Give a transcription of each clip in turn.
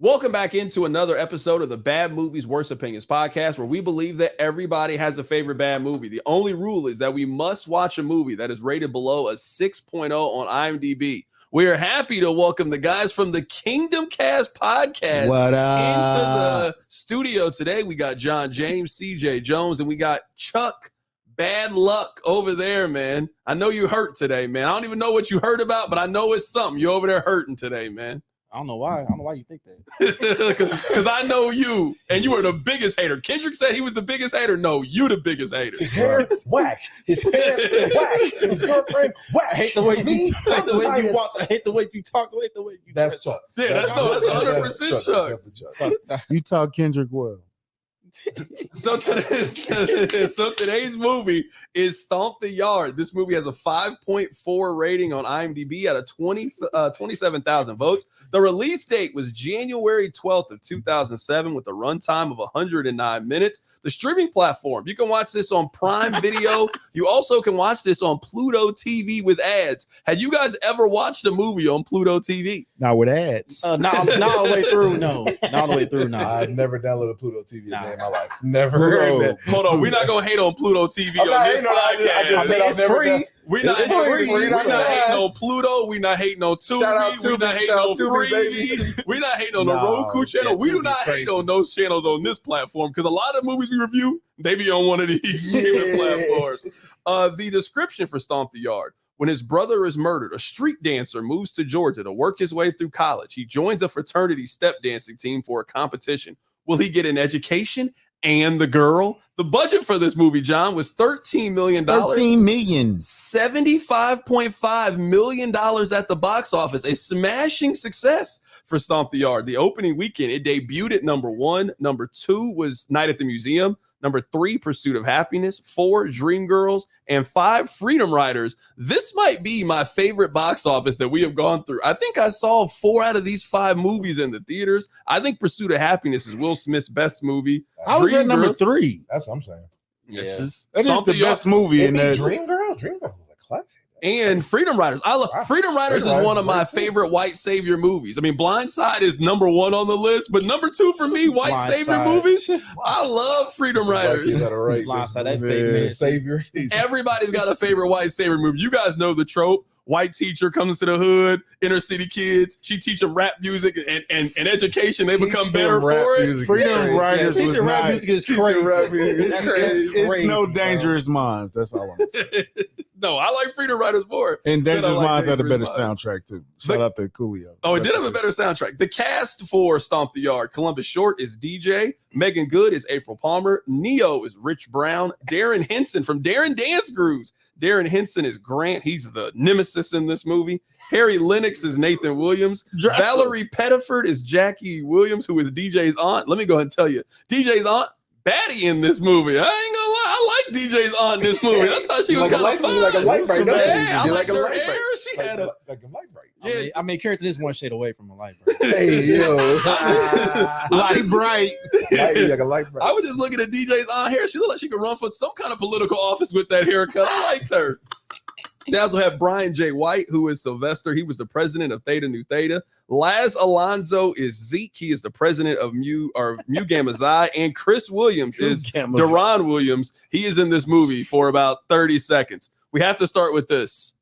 Welcome back into another episode of the Bad Movies Worst Opinions podcast, where we believe that everybody has a favorite bad movie. The only rule is that we must watch a movie that is rated below a 6.0 on IMDb. We are happy to welcome the guys from the Kingdom Cast podcast into the studio today. We got John James, CJ Jones, and we got Chuck Bad Luck over there, man. I know you hurt today, man. I don't even know what you heard about, but I know it's something. You're over there hurting today, man. I don't know why. I don't know why you think that. Because I know you, and you were the biggest hater. Kendrick said he was the biggest hater. No, you the biggest hater. His hair is whack. His hair is whack. His girlfriend whack. I hate the way you walk. I hate the way you talk. I hate the way you That's Chuck. Yeah, that's 100% Chuck. You talk Kendrick well. So today's movie is Stomp the Yard. This movie has a 5.4 rating on IMDb out of 27,000 votes. The release date was January 12th of 2007 with a runtime of 109 minutes. The streaming platform, you can watch this on Prime Video. You also can watch this on Pluto TV with ads. Had you guys ever watched a movie on Pluto TV? Not with ads. not all the way through. No, not all the way through. No, I've never downloaded Pluto TV in my life. Never heard that. Hold on, we're not gonna hate on Pluto TV on this podcast. It's free. We're not hating on Pluto. We're not hating on Tubi. We're not hating on Freevee. We're not hating on the Roku channel. We do not hate on those channels on this platform because a lot of movies we review, they be on one of these streaming platforms. The description for Stomp the Yard. When his brother is murdered, a street dancer moves to Georgia to work his way through college. He joins a fraternity step dancing team for a competition. Will he get an education and the girl? The budget for this movie, John, was $13 million. $13 million. $75.5 million at the box office. A smashing success for Stomp the Yard. The opening weekend, it debuted at number 1. Number 2 was Night at the Museum. Number 3, Pursuit of Happiness. 4, Dreamgirls. And 5, Freedom Riders. This might be my favorite box office that we have gone through. I think I saw 4 out of these 5 movies in the theaters. I think Pursuit of Happiness is Will Smith's best movie. I was at number 3. That's what I'm saying. That is the best movie in that. Dreamgirls was a classic. And Freedom Riders. Freedom Riders is one of my favorite white savior movies. I mean, Blindside is number 1 on the list, but number 2 for me, white savior movies. I love Freedom Riders. Blindside, that favorite savior. Everybody's got a favorite white savior movie. You guys know the trope. White teacher comes into the hood, inner city kids. She teach them rap music and education. They become better for it. Freedom Riders was rap music is crazy. It's no Dangerous Minds. That's all I'm saying. No, I like Freedom Riders more. And Dangerous Minds had a better soundtrack too. Shout out to Coolio. Oh, it did have a better soundtrack. The cast for Stomp the Yard: Columbus Short is DJ, Megan Good is April Palmer, Neo is Rich Brown, Darren Henson from Darren Dance Grooves. Darren Henson is Grant. He's the nemesis in this movie. Harry Lennox is Nathan Williams. Valerie Pettiford is Jackie Williams, who is DJ's aunt. Let me go ahead and tell you, DJ's aunt, baddie in this movie. I ain't gonna lie, I like DJ's aunt in this movie. I thought she was kind of fun. Like a light bright. Yeah, I like her hair. She had a light bright. Yeah, I mean, Carrington is one shade away from a light bright. Hey, yo. Light bright. Like a light bright. I was just looking at DJ's aunt hair. She looked like she could run for some kind of political office with that haircut. I liked her. They also have Brian J. White, who is Sylvester. He was the president of Theta Nu Theta. Laz Alonso is Zeke. He is the president of Mu Gamma Xi. And Chris Williams is Deron Williams. He is in this movie for about 30 seconds. We have to start with this.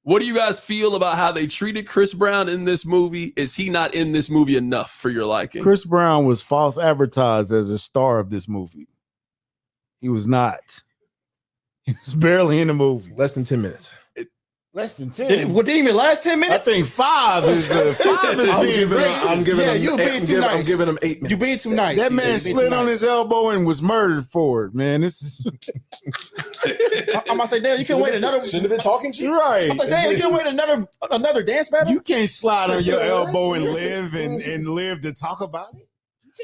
What do you guys feel about how they treated Chris Brown in this movie? Is he not in this movie enough for your liking? Chris Brown was false advertised as a star of this movie. He was not. He was barely in the movie. Less than 10 minutes. Less than 10. What didn't even last 10 minutes? I think 5 is I'm giving him 8 minutes. You being too nice. That man slid on his elbow and was murdered for it, man. This is I'm gonna say, damn, you can't wait another. Shouldn't have been talking to you. Right. I was like, damn, you can't wait another dance battle. You can't slide on your elbow and live to talk about it.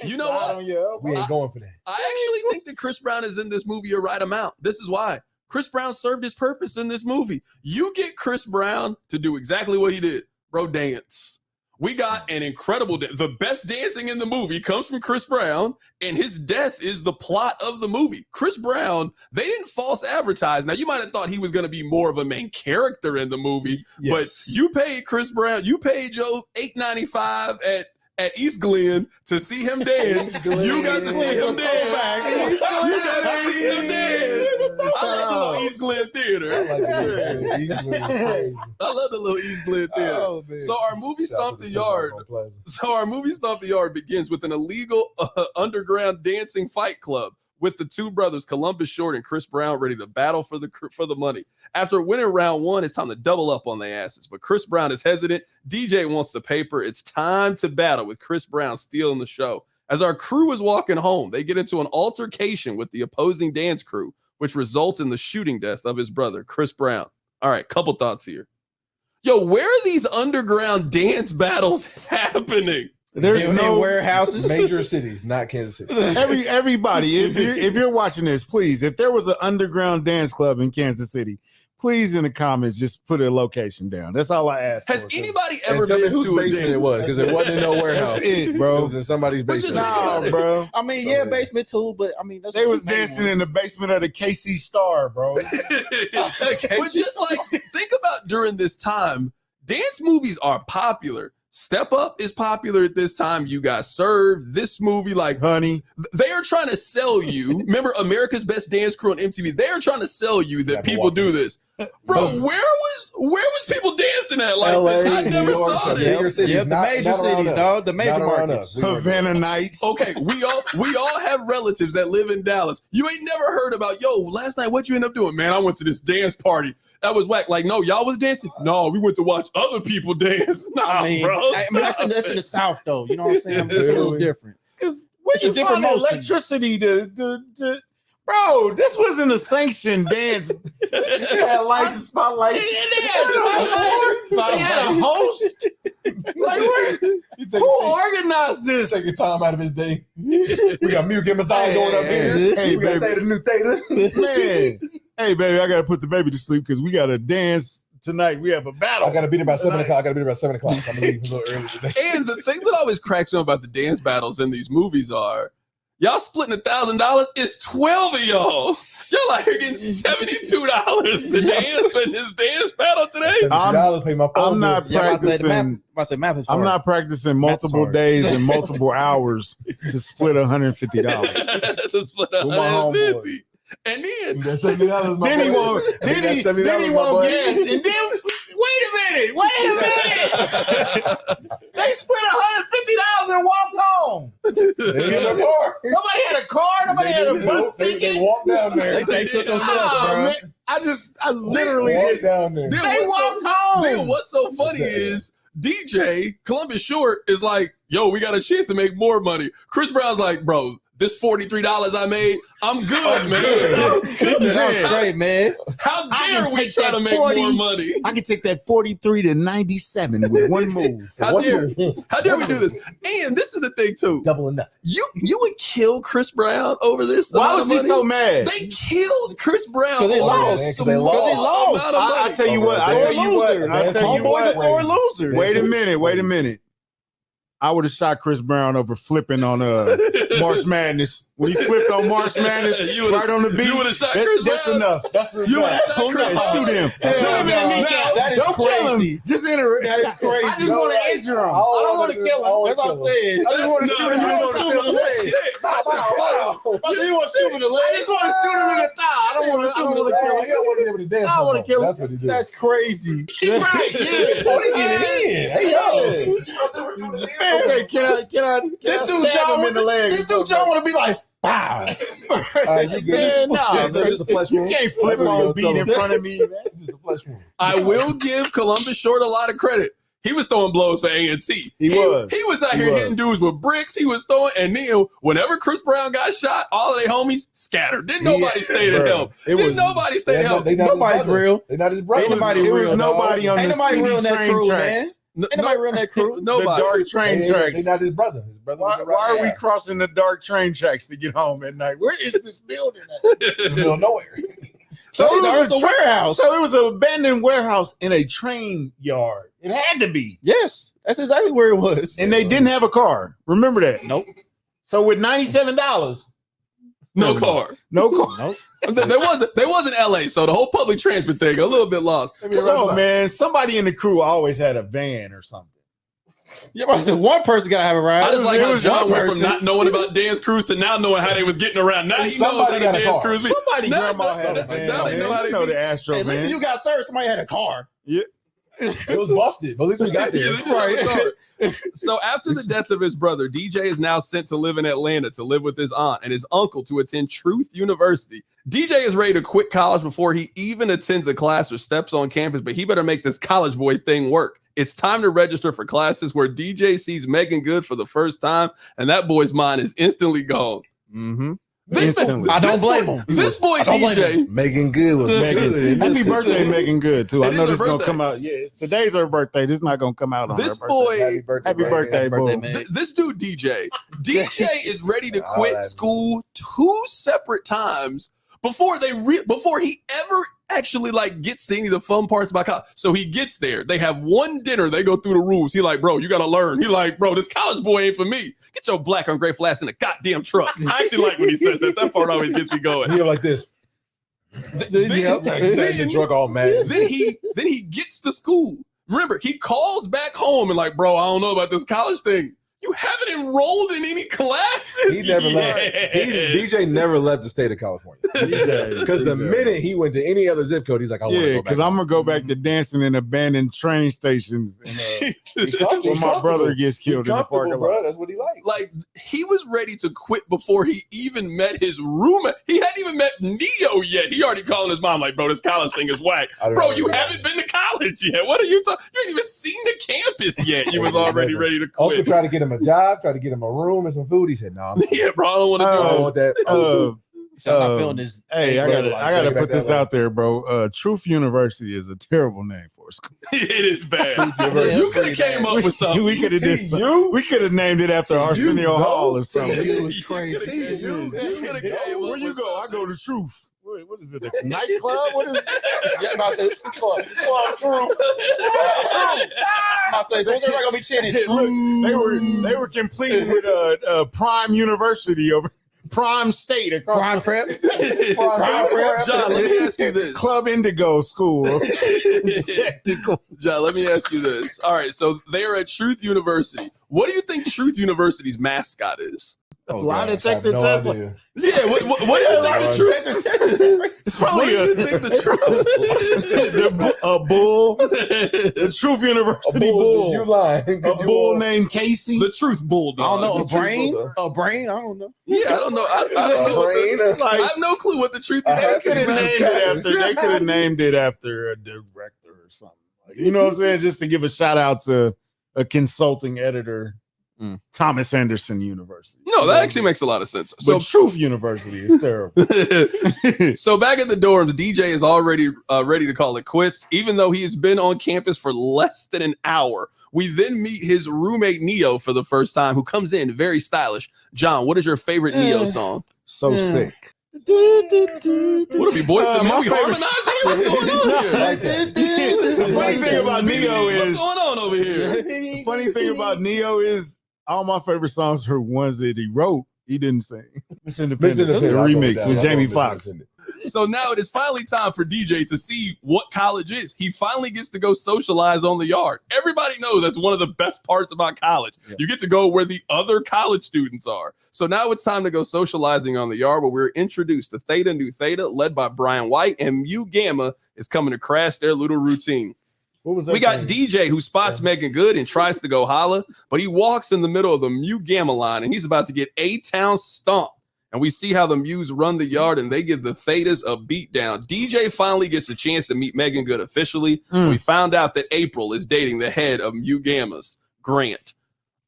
You know what? We ain't going for that. I actually think that Chris Brown is in this movie a right amount. This is why. Chris Brown served his purpose in this movie. You get Chris Brown to do exactly what he did. Bro, dance. We got an incredible dance. The best dancing in the movie comes from Chris Brown, and his death is the plot of the movie. Chris Brown, they didn't false advertise. Now, you might have thought he was going to be more of a main character in the movie, but you paid Chris Brown, you paid Joe $8.95 at East Glen to see him dance. You got to see him dance. You got to see him dance. I love the little East Glen Theater. I love the little East Glen Theater. Oh, So our movie Stomp the Yard begins with an illegal underground dancing fight club with the two brothers, Columbus Short and Chris Brown, ready to battle for the money. After winning round one, it's time to double up on their asses. But Chris Brown is hesitant. DJ wants the paper. It's time to battle with Chris Brown stealing the show. As our crew is walking home, they get into an altercation with the opposing dance crew, which results in the shooting death of his brother, Chris Brown. All right, couple thoughts here. Yo, where are these underground dance battles happening? There's no warehouses, major cities, not Kansas City. Everybody, if you're watching this, please, if there was an underground dance club in Kansas City, please in the comments just put a location down. That's all I ask. Has anybody ever been to a basement? It was because it wasn't in no warehouse. That's it, bro. It was in somebody's basement. No, bro. I mean, yeah, basement too, but I mean, they was dancing in the basement of the KC Star, bro. But just like think about during this time, dance movies are popular. Step Up is popular at this time. You Got Served. This movie, like, honey, they are trying to sell you. Remember America's Best Dance Crew on MTV? They are trying to sell you that people do this. Bro, where was people dancing at like LA, this? I never saw this. The major cities, dog. The major markets. Savannah Nights. Okay, we all have relatives that live in Dallas. You ain't never heard about, yo, last night what you end up doing? Man, I went to this dance party. That was whack. Like, no, y'all was dancing? No, we went to watch other people dance. Nah, bro. That's in the South, though. You know what I'm saying? It's a little different. Because where's the different electricity to bro, this wasn't a sanctioned dance. They had lights and spotlights. They had a host. Like, who organized this? Taking time out of his day. We got Muke Mazai going up here. Hey, we got baby. Theta New Theta. Man. Hey, baby, I got to put the baby to sleep because we got to dance tonight. We have a battle. I got to be there by 7 o'clock. I'm going to leave a little early today. And the thing that always cracks me up about the dance battles in these movies are, y'all splitting $1,000. It's 12 of y'all. Y'all out here getting $72 to dance in this dance battle today. I'm not practicing. I'm not practicing multiple days and multiple hours to split $150. To split $150. And then he won't gas. And then wait a minute. They spent $150 and walked home. They had a car. Nobody had a car. Nobody had a bus ticket. They walked down there. They took themselves, bro. I literally walked down there. They walked home. Then what's so funny is DJ Columbus Short is like, yo, we got a chance to make more money. Chris Brown's like, bro, this $43 I made, I'm good, man. I'm straight, man. How dare we try to make more money? I can take that 43 to 97 with one move. How dare we do this? And this is the thing too. Double or nothing. You would kill Chris Brown over this? Why was he so mad? They killed Chris Brown. Because they lost. I tell you what. Homeboy's a sore loser. Wait a minute. I would have shot Chris Brown over flipping on March Madness. When he flipped on March Madness, right on the beat. You would have shot Chris Brown. That's enough. That's enough. You would have shot Chris Brown. Shoot him. Shoot him in the kneecap. That is crazy. Just enter. That is crazy. I just want to injure him. I don't want to kill him. That's what I'm saying. I just want to shoot him in the leg. You want to shoot him in the leg? I just want to shoot him in the thigh. I don't want to shoot him in the leg. He don't want to be able to dance. I want to kill him. That's what he did. That's crazy. Right, yeah. Oh, they get it in. Hey, yo. Okay, can I This dude stab him in the leg? This dude John want to be like, wow. You good? This is the flesh wound. You can't flip on beat in front of me, man. This is the flesh wound. I will give Columbus Short a lot of credit. He was throwing blows for A&T. He was out here hitting dudes with bricks. He was throwing, and then whenever Chris Brown got shot, all of their homies scattered. Didn't nobody stay to help. Nobody stay to help. Nobody's real. They're not his brother. Ain't nobody real on the real in that crew, man. Ain't nobody real in that crew. Nobody. The dark train tracks. They're not his brother. His brother. Why are we crossing the dark train tracks to get home at night? Where is this building at? In the middle of nowhere. So it was a warehouse. So it was an abandoned warehouse in a train yard. It had to be. Yes, that's exactly where it was. And they didn't have a car. Remember that? Nope. So with $97, no car. No car. Nope. They wasn't LA, so the whole public transport thing a little bit lost. So man, somebody in the crew always had a van or something. Yeah, but I said one person gotta have a ride. I just like how John went from person. not knowing about dance crews to now knowing how they was getting around. Now he knows how to dance crews. Somebody grandma had a van. Now they know how they know the Astro Hey, man. listen, you got served. Somebody had a car. Yeah. It was busted, but at least we got there. Right. So after the death of his brother, DJ is now sent to live in Atlanta to live with his aunt and his uncle to attend Truth University. DJ is ready to quit college before he even attends a class or steps on campus, but he better make this college boy thing work. It's time to register for classes where DJ sees Megan Good for the first time, and that boy's mind is instantly gone. Mm-hmm. I don't blame him. This boy DJ. Megan Good was good. Happy birthday, Megan Good, too. I It know is this her going to birthday. come out. Yeah, Today's her birthday. This is not going to come out on This her boy, birthday. Happy birthday, boy. this dude DJ is ready to quit school 2 separate times before he ever actually like gets to any of the fun parts about college. So he gets there. They have one dinner. They go through the rules. He like, bro, you got to learn. He like, bro, this college boy ain't for me. Get your black ungrateful ass in the goddamn truck. I actually like when he says that. That part always gets me going. You're like this. The truck all mad. Then he gets to school. Remember, he calls back home and like, bro, I don't know about this college thing. You haven't enrolled in any classes. He never yet. left. DJ never left the state of California. Because the minute he went to any other zip code, he's like, I want to go back. Because I'm going to go back to dancing in abandoned train stations when my brother gets killed in the parking lot. That's what he likes. Like, he was ready to quit before he even met his roommate. He hadn't even met Neo yet. He already calling his mom like, bro, this college thing is whack. Bro, you haven't been to college yet. What are you talking? You ain't even seen the campus yet. You was already ready to quit. Also tried to get him a job, tried to get him a room and some food. He said, no. Yeah, bro, I don't want to do I it. don't want that. So I'm not feeling this. Hey, I gotta put this way. out there, bro. Truth University is a terrible name for a school. It is bad. Yeah, You could have came up with something. We could have did something. We could have named it after Arsenio Hall or something. It was crazy. Where you go? I go to Truth. What is it? A nightclub? What is it? Yeah, I'm about to say, club Truth. I'm about to say, so everybody gonna be chanting Truth. They were completing with Prime University over Prime State across Prime Prep. John, let me ask you this. Club Indigo School. John, let me ask you this. All right, so they are at Truth University. What do you think Truth University's mascot is? Lie detector Tesla. Yeah, what do you think the truth? It's probably a bull. The Truth University bull. You lying? A bull named Casey. The Truth I Bulldog. don't know. A brain? A brain? I don't know. Yeah, I don't know. I have no clue what the Truth They could University have named it after a director or something. You know what I'm saying? Just to give a shout out to a consulting editor. Thomas Anderson University. No, that actually makes a lot of sense. So Truth University is terrible. So back at the dorms, DJ is already ready to call it quits, even though he has been on campus for less than an hour. We then meet his roommate Neo for the first time, who comes in very stylish. John, what is your favorite Neo song? So sick. What are we, boys? The Men? We harmonizing? What's going on here? The funny thing about Neo is what's going on over here? The funny thing about Neo is all my favorite songs are ones that he wrote. He didn't sing. It's Independent. It's a remix with Jamie Foxx. So now it is finally time for DJ to see what college is. He finally gets to go socialize on the yard. Everybody knows that's one of the best parts about college. Yeah. You get to go where the other college students are. So now it's time to go socializing on the yard, where we're introduced to Theta Nu Theta, led by Brian White, and Mu Gamma is coming to crash their little routine. What was that? We got DJ who spots Megan Good and tries to go holla, but he walks in the middle of the Mu Gamma line and he's about to get A-Town stomped. And we see how the Muse run the yard and they give the Thetas a beat down. DJ finally gets a chance to meet Megan Good officially. We found out that April is dating the head of Mu Gammas, Grant.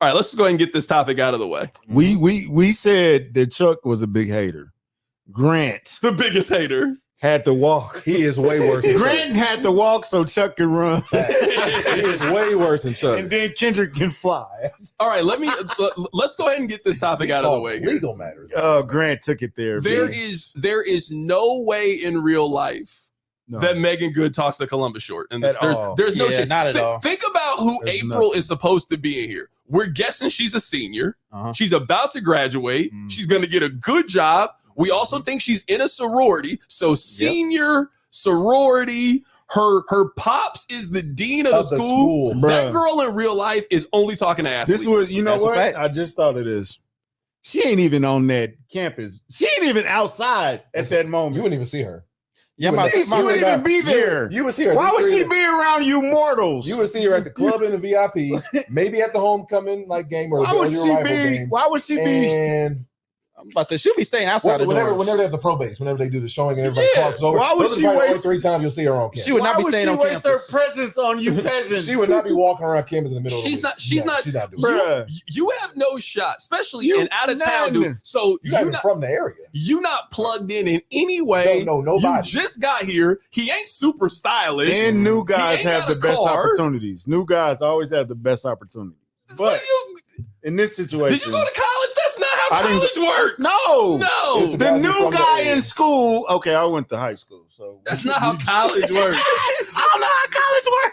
All right, let's go ahead and get this topic out of the way. We said that Chuck was a big hater. Grant, the biggest hater, had to walk. He is way worse than Grant Chuck. had to walk so Chuck could run. He is way worse than Chuck. And then Kendrick can fly. All right, let's go ahead and get this topic out of the way here. Legal matters. Oh, Grant took it there. There is no way in real life that Megan Good talks to Columbus Short. And there's no chance. Not at all. Think about who April is supposed to be in here. We're guessing she's a senior. She's about to graduate. She's going to get a good job. We also think she's in a sorority. So senior, sorority, Her pops is the dean of the school. That girl in real life is only talking to athletes. This was, you know what? I just thought of this. She ain't even on that campus. She ain't even outside at that moment. You wouldn't even see her. Yeah, she wouldn't even be there. You would see her. Why would she be around you mortals? You would see her at the club in the VIP, maybe at the homecoming game or why would she be? Game. Why would she be? And I'm about to say she'll be staying outside the whenever doors. they have the pro base, whenever they do the showing and everybody crosses over. Why would she waste 3 times you'll see her on campus? She would not be staying on campus. Why would she waste her presence on you peasants? She would not be walking around campus in the middle of the week. She's not doing it. You have no shot, especially in out of town, dude. So you're not from the area. You not plugged in any way. No, nobody. You just got here. He ain't super stylish. And new guys have the best opportunities. New guys always have the best opportunities. But in this situation, did you go to college? That's not how college works. No. The new guy in school. Okay, I went to high school, so that's not how college works. I don't know how college works.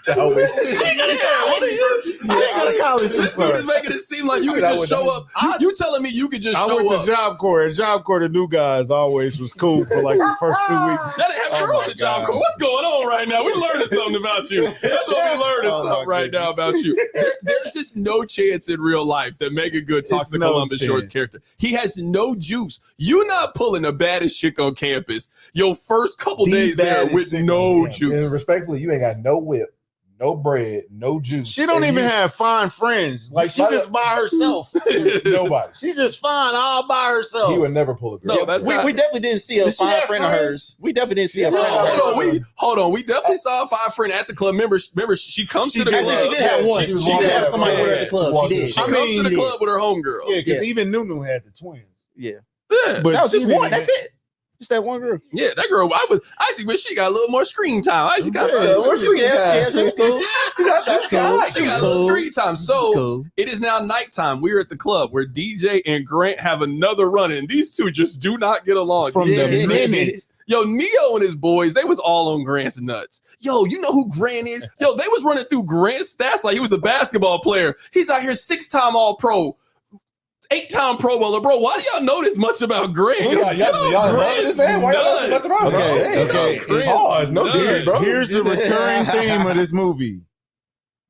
I ain't go to college. This dude is making it seem like you could just show up. You telling me you could just show up? I went to Job Corps. At Job Corps, the new guys always was cool for like the first 2 weeks. That didn't have girls at Job Corps. What's going on right now? We're learning something about you. That's what we're learning something right now about you. There's just no chance in real life that Megan Good talks to Columbus Short's character. He has no juice. You're not pulling the baddest chick on campus your first couple days there with no juice. And respectfully, you ain't got no whip, no bread, no juice. She don't even have fine friends. Like she just by herself. Nobody. She just fine all by herself. He would never pull a girl. No, that's we definitely didn't see a fine friend of hers. We definitely didn't see a friend of hers. Hold on. We definitely saw a fine friend at the club. Remember, she comes to the club. She did have one. She did have somebody with her at the club. She did. She comes to the club with her homegirl. Yeah, because even Nunu had the twins. Yeah. But that was just one. That's it. Just that one girl. Yeah, that girl. I actually wish she got a little more screen time. I actually got more screen time. Yeah, she's cool. She got a little screen time. So it is now nighttime. We're at the club where DJ and Grant have another run in. These two just do not get along. From the minute. Yo, Neo and his boys, they was all on Grant's nuts. Yo, you know who Grant is? Yo, they was running through Grant's stats like he was a basketball player. He's out here 6-time All-Pro. 8-time Pro Bowler, bro. Why do y'all know this much about Grant? Here's the recurring theme of this movie.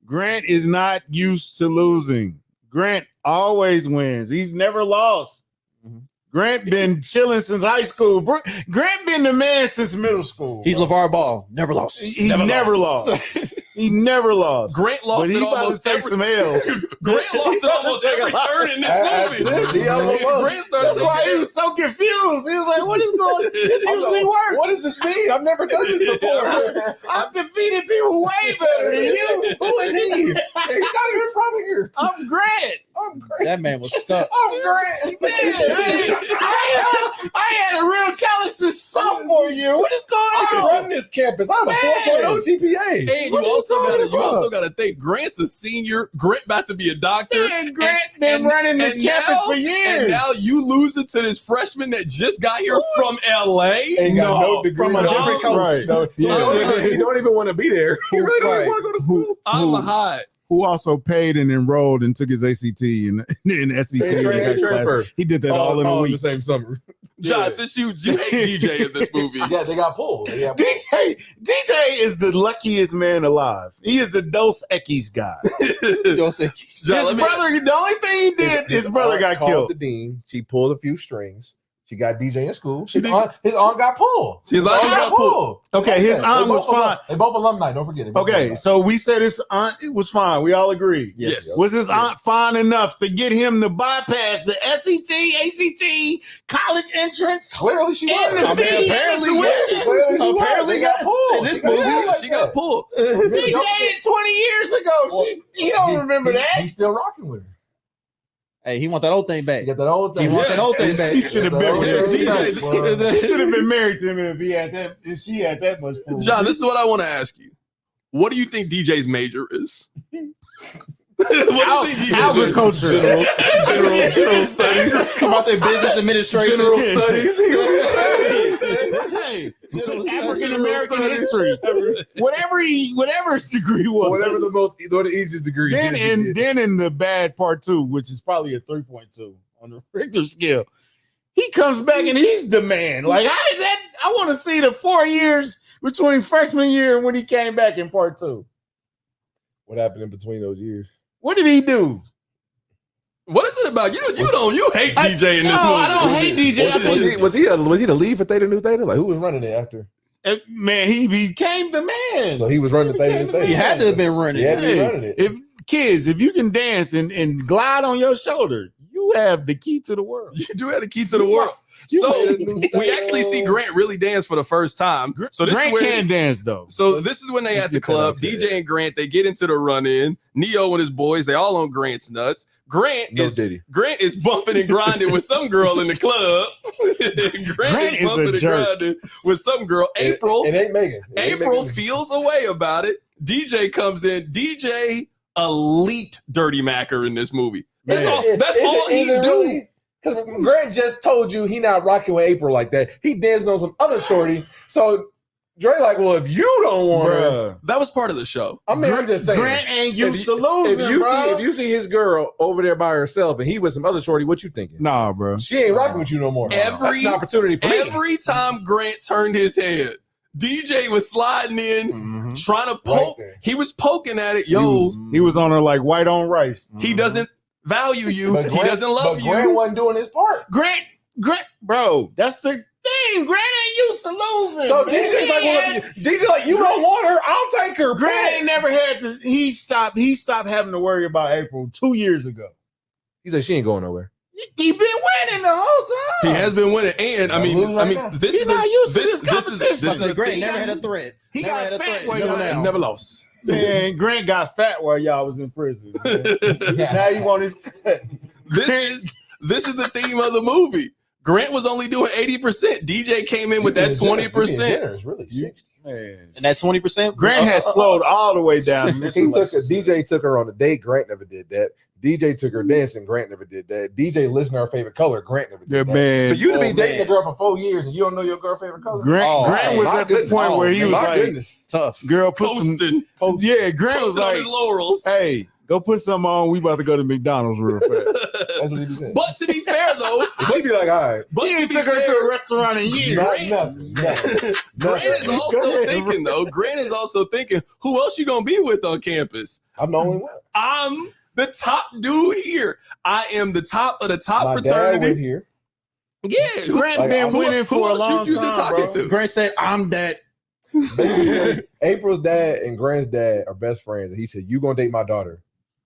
Grant is not used to losing. Grant always wins. He's never lost. Grant been chilling since high school. Grant been the man since middle school. He's LeVar Ball. Never lost. He never lost. He never lost. Grant lost but it almost take some L's. Grant lost it almost every turn in this movie. That's why he was so confused. He was like, what is going on? This usually works. What does this mean? I've never done this before. I've defeated people way better than you. Who is he? He's not even from here. I'm Grant. That man was stuck. I'm Grant. Man, I had a real challenge since sophomore year. What is going on? I can run this campus. I'm a 4.0 GPA. And you also got to think Grant's a senior. Grant about to be a doctor. Man, Grant been running the campus for years. And now you losing to this freshman that just got here from LA. Ain't got no degree. From a different coast. Right. He don't even want to be there. He really don't want to go to school. I'm hot. Who also paid and enrolled and took his ACT and SET. Transfer. He did that all in a week. The same summer. John, since you hate DJ in this movie. Yeah, they got pulled. DJ is the luckiest man alive. He is the Dos Equis guy. Dos Equis. The only thing he did, his brother got killed. The dean. She pulled a few strings. She got DJ in school. His aunt got pulled. His aunt got pulled. Okay, his aunt was fine. They both alumni. Don't forget it. Okay, so we said his aunt was fine. We all agree. Yes. Was his aunt fine enough to get him to bypass the SET, ACT, college entrance? Clearly she was. Apparently yes. In this movie, she got pulled. He dated 20 years ago. He don't remember that. He's still rocking with her. Hey, he want that old thing back. He got that old thing. He want that old thing back. He should have been with DJ. She should have been married to him if he had that. If she had that much proof. John, this is what I want to ask you. What do you think DJ's major is? What do you think DJ's agriculture? General studies. I'm about to say business administration. General studies. African American history. Whatever his degree was. Whatever the easiest degree. Then in the bad part 2, which is probably a 3.2 on the Richter scale, he comes back and he's the man. Like, how did that? I want to see the 4 years between freshman year and when he came back in part 2? What happened in between those years? What did he do? What is it about? You hate DJ in this movie. No, I don't hate DJ. Was he the lead for Theta Nu Theta? Like, who was running it after? Man, he became the man. So he was running Theta Nu Theta. He had to have been running. He had to be running it. If you can dance and glide on your shoulder, you have the key to the world. You do have the key to the world. So we actually see Grant really dance for the first time. So this Grant can dance though. So this is when they at the club. DJ and Grant, they get into the run-in. Neo and his boys, they all on Grant's nuts. Grant is bumping and grinding with some girl in the club. Grant is bumping and grinding with some girl. April. It ain't Megan. April feels a way about it. DJ comes in. DJ, elite dirty macker in this movie. That's all he do. Really? Because Grant just told you he not rocking with April like that. He dancing on some other shorty. So Dre like, well, if you don't want her. That was part of the show. I mean, I'm just saying. Grant ain't used to losing, if you see his girl over there by herself and he with some other shorty, what you thinking? Nah, bro. She ain't rocking with you no more. That's an opportunity for me. Every time Grant turned his head, DJ was sliding in, trying to poke. Right, he was poking at it. He was on her like white on rice. He doesn't value you. He doesn't love you. Grant wasn't doing his part. Grant, bro, that's the thing. Grant ain't used to losing. So DJ's like, well, DJ like, you don't want her, I'll take her. Grant ain't never had to. He stopped having to worry about April 2 years ago. He said she ain't going nowhere. He been winning the whole time. He has been winning, and I mean, this is Grant never had a threat. He got fat while y'all never lost. Man, Grant got fat while y'all was in prison. Now he want his cut. This is the theme of the movie. Grant was only doing 80%. DJ came in with that 20%. It's really 60. Man. And that 20%? Grant has slowed all the way down. DJ took her on a date. Grant never did that. DJ took her dancing. Grant never did that. DJ listened to her favorite color. Grant never did that. Man. For you to be dating a girl for 4 years and you don't know your girl's favorite color? Grant was at the point where he was like, tough. Girl, put some. Yeah, Grant was like, his laurels. Hey, go put something on. We about to go to McDonald's real fast. That's what he be saying. But to be fair, though, she'd be like, all right. But he ain't took her to a restaurant in years. Grant is also thinking, though. Grant is also thinking, who else you gonna be with on campus? I'm the only one. I'm the top dude here. I am the top of the top My fraternity. dad went here. Yeah, Grant been winning for a long time. Bro. Grant said, "I'm that." Basically, April's dad and Grant's dad are best friends, and he said, "You gonna date my daughter?"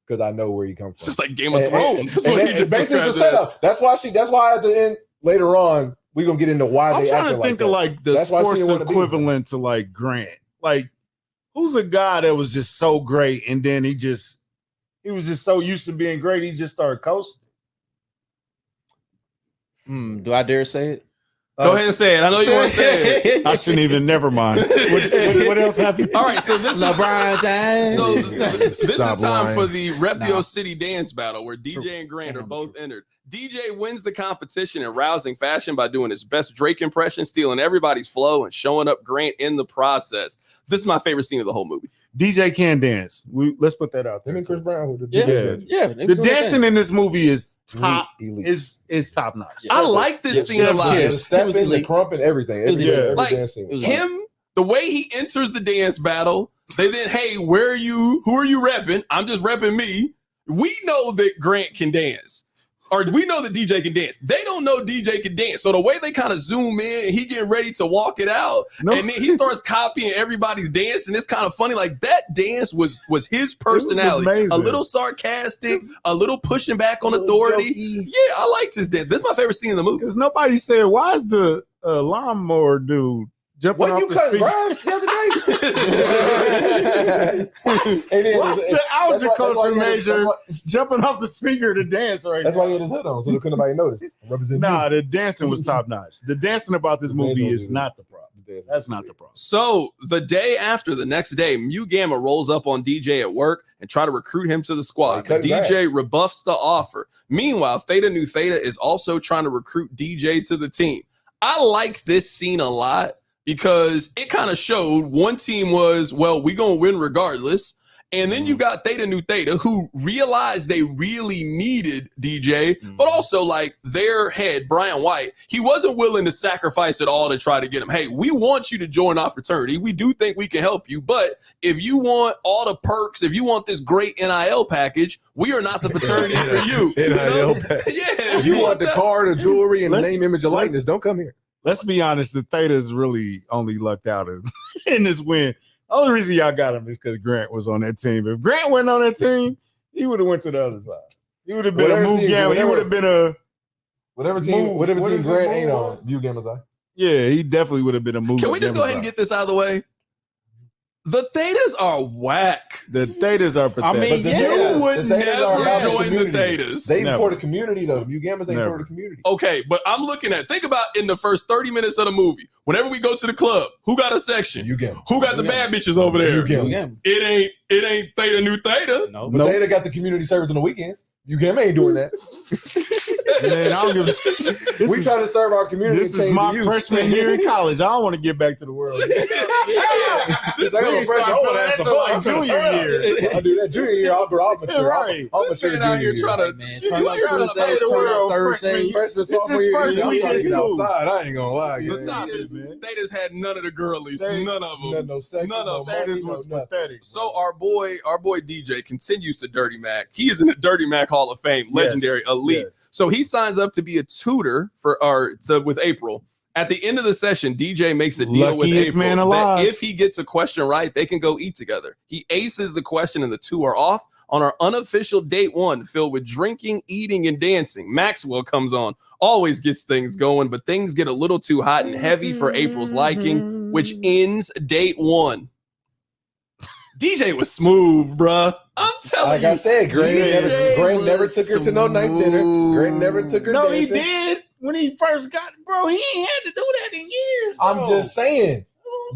Because I know where you come from. It's just like Game of Thrones. Basically, it's a setup. That's why at the end, later on, we're going to get into why they acting like that. I'm trying to think of like the sports equivalent to like Grant. Like, who's a guy that was just so great and then he was just so used to being great, he just started coasting? Do I dare say it? Go ahead and say it. I know you want to say it. I shouldn't even. Never mind. What else happened? All right, so this LeBron James. So this is time for the Repio City dance battle where DJ and Grant are both entered. DJ wins the competition in rousing fashion by doing his best Drake impression, stealing everybody's flow, and showing up Grant in the process. This is my favorite scene of the whole movie. DJ can dance. Let's put that out there. Him and Chris Brown. Yeah. The dancing in this movie is top. Is top notch. I like this scene a lot. The stepping, the crump, and everything. Every dance scene. Him, the way he enters the dance battle, they then, hey, who are you repping? I'm just repping me. We know that Grant can dance. Or we know that DJ can dance. They don't know DJ can dance. So the way they kind of zoom in, he getting ready to walk it out, and then he starts copying everybody's dance, and it's kind of funny. Like that dance was his personality. A little sarcastic, a little pushing back on authority. Yeah, I liked his dance. This is my favorite scene in the movie. Because nobody said, why is the lawnmower dude jumping off the speaker? Grass the other day? What's the algebra culture major jumping off the speaker to dance right That's now? why he had his hood on, so couldn't nobody notice. The dancing was top notch. The dancing about this movie is not the problem. That's not the problem. So the day after, the next day, Mu Gamma rolls up on DJ at work and try to recruit him to the squad. But DJ rebuffs the offer. Meanwhile, Theta Nu Theta is also trying to recruit DJ to the team. I like this scene a lot, because it kind of showed one team was, well, we going to win regardless. And then you got Theta Nu Theta, who realized they really needed DJ, but also like their head, Brian White, he wasn't willing to sacrifice it all to try to get him. Hey, we want you to join our fraternity. We do think we can help you, but if you want all the perks, if you want this great NIL package, we are not the fraternity for you. NIL package. Yeah. You want the car, the jewelry, and the name, image, and likeness. Don't come here. Let's be honest, the Thetas really only lucked out in this win. The only reason y'all got him is because Grant was on that team. If Grant went on that team, he would have went to the other side. He would have been a move gamma. He would have been a whatever team Grant ain't on. You gamma side. Yeah, he definitely would have been a move. Can we just go ahead and get this out of the way? The Thetas are whack. The Thetas are pathetic. I mean, you would never join the Thetas. They for the community, though. You gamma, they for the community. Okay, but I'm looking at, think about in the first 30 minutes of the movie, whenever we go to the club, who got a section? You gamma. Who got the bad bitches over there? You gamma. It ain't Theta Nu Theta. No. But Theta got the community service on the weekends. You gamma ain't doing that. Man, I don't give We try to serve our community. This is my freshman year in college. I don't want to get back to the world. This we start feeling like junior year. I do that junior year. I'll mature. Right. I'll This mature man out here junior trying year. to, Man, you turn up trying to Tuesdays, say the turn world. up Thursdays. Freshman, sophomore his year, first I'm trying to weekend get school. outside. I ain't gonna lie. The Yeah. Thetas had none of the girlies. None of them. No sex. None of no them. money, Thetas was no nothing. pathetic. So our boy DJ continues to Dirty Mac. He is in the Dirty Mac Hall of Fame, legendary, elite. Yes. So he signs up to be a tutor with April. At the end of the session, DJ makes a deal with Luckiest April man that alive. if he gets a question right, they can go eat together. He aces the question and the two are off on our unofficial date one, filled with drinking, eating, and dancing. Maxwell comes on, always gets things going, but things get a little too hot and heavy for April's liking, which ends date one. DJ was smooth, bruh. I'm telling you. Like I said, Grant never took her to no night dinner. Grant never took her No, dancing. he did. When he first got, bro, he ain't had to do that in years. I'm bro. just saying.